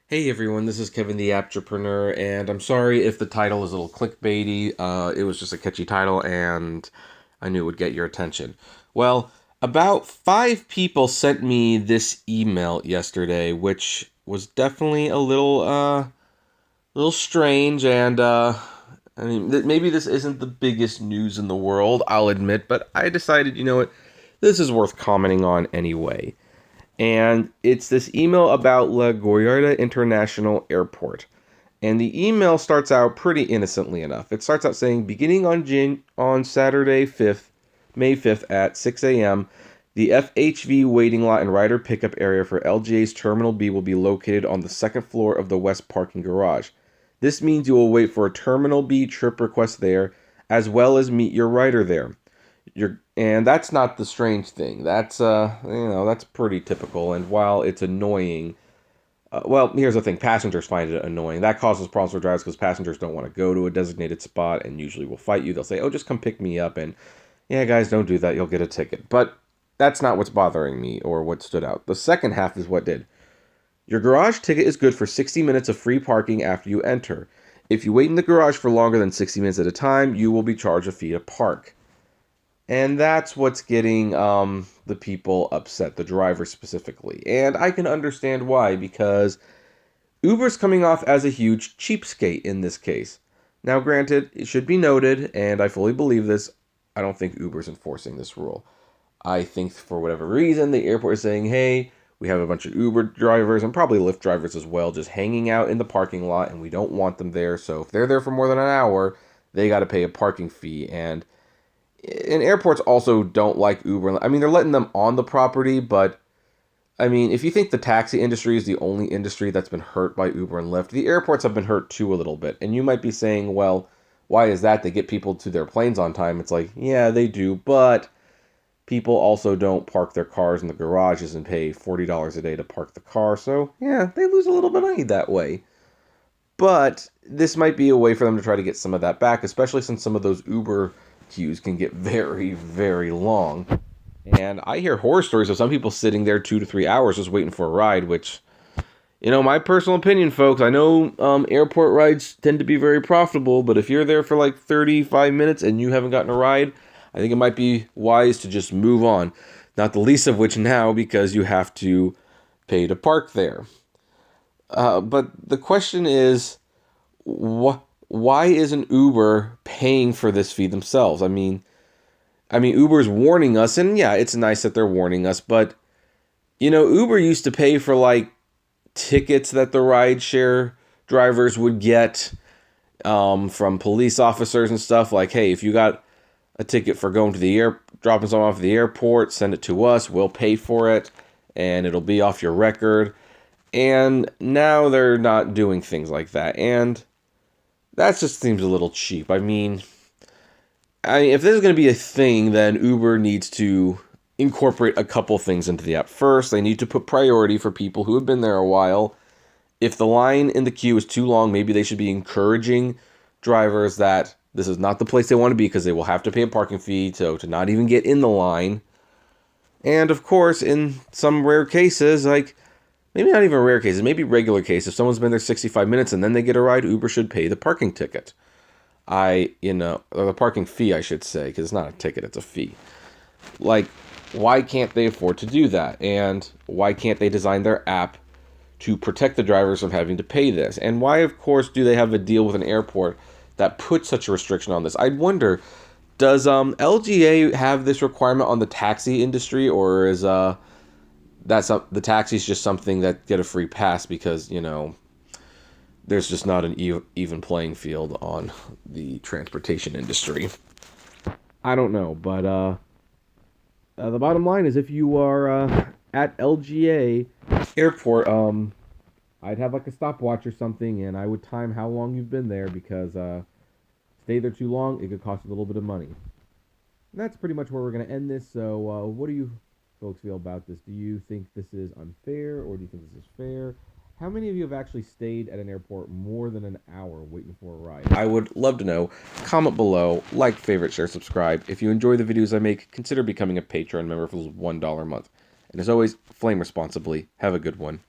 Hey everyone, this is Kevin the Entrepreneur, and I'm sorry if the title is a little clickbaity. It was just a catchy title, and I knew it would get your attention. Well, about 5 people sent me this email yesterday, which was definitely a little strange, and I mean, maybe this isn't the biggest news in the world, I'll admit, but I decided, you know what, this is worth commenting on anyway. And it's this email about LaGuardia International Airport. And the email starts out pretty innocently enough. It starts out saying, beginning on Saturday 5th, May 5th at 6 a.m., the FHV waiting lot and rider pickup area for LGA's Terminal B will be located on the second floor of the West Parking Garage. This means you will wait for a Terminal B trip request there, as well as meet your rider there. And that's not the strange thing. That's pretty typical. And while it's annoying, well, here's the thing: passengers find it annoying. That causes problems for drivers because passengers don't want to go to a designated spot and usually will fight you. They'll say, "Oh, just come pick me up," and yeah, guys, don't do that. You'll get a ticket. But that's not what's bothering me or what stood out. The second half is what did. Your garage ticket is good for 60 minutes of free parking after you enter. If you wait in the garage for longer than 60 minutes at a time, you will be charged a fee to park. And that's what's getting the people upset, the drivers specifically. And I can understand why, because Uber's coming off as a huge cheapskate in this case. Now, granted, it should be noted, and I fully believe this, I don't think Uber's enforcing this rule. I think for whatever reason, the airport is saying, hey, we have a bunch of Uber drivers and probably Lyft drivers as well just hanging out in the parking lot, and we don't want them there. So if they're there for more than an hour, they got to pay a parking fee. And airports also don't like Uber. I mean, they're letting them on the property, but I mean, if you think the taxi industry is the only industry that's been hurt by Uber and Lyft, the airports have been hurt too a little bit. And you might be saying, well, why is that? They get people to their planes on time. It's like, yeah, they do, but people also don't park their cars in the garages and pay $40 a day to park the car. So, yeah, they lose a little bit of money that way. But this might be a way for them to try to get some of that back, especially since some of those Uber queues can get very, very long. And I hear horror stories of some people sitting there 2 to 3 hours just waiting for a ride, which, my personal opinion, folks, I know airport rides tend to be very profitable, but if you're there for like 35 minutes and you haven't gotten a ride, I think it might be wise to just move on. Not the least of which now because you have to pay to park there. But the question is, why isn't Uber paying for this fee themselves? I mean, Uber's warning us, and yeah, it's nice that they're warning us, but Uber used to pay for like tickets that the rideshare drivers would get from police officers and stuff. Like, hey, if you got a ticket for going to dropping someone off at the airport, send it to us. We'll pay for it, and it'll be off your record. And now they're not doing things like that, and that just seems a little cheap. I mean, if this is going to be a thing, then Uber needs to incorporate a couple things into the app. First, they need to put priority for people who have been there a while. If the line in the queue is too long, maybe they should be encouraging drivers that this is not the place they want to be because they will have to pay a parking fee to not even get in the line. And of course, in some rare cases, like maybe not even rare cases, maybe regular cases, if someone's been there 65 minutes and then they get a ride, Uber should pay the parking ticket. Or the parking fee, I should say, because it's not a ticket, it's a fee. Like, why can't they afford to do that? And why can't they design their app to protect the drivers from having to pay this? And why, of course, do they have a deal with an airport that puts such a restriction on this? I'd wonder, does LGA have this requirement on the taxi industry, or is the taxis just something that get a free pass because, there's just not an even playing field on the transportation industry? I don't know, but the bottom line is if you are at LGA airport, I'd have like a stopwatch or something, and I would time how long you've been there because stay there too long, it could cost you a little bit of money. And that's pretty much where we're going to end this. So what do you folks feel about this? Do you think this is unfair, or do you think this is fair? How many of you have actually stayed at an airport more than an hour waiting for a ride? I would love to know. Comment below, like, favorite, share, subscribe. If you enjoy the videos I make, consider becoming a Patreon member for $1 a month. And as always, flame responsibly. Have a good one.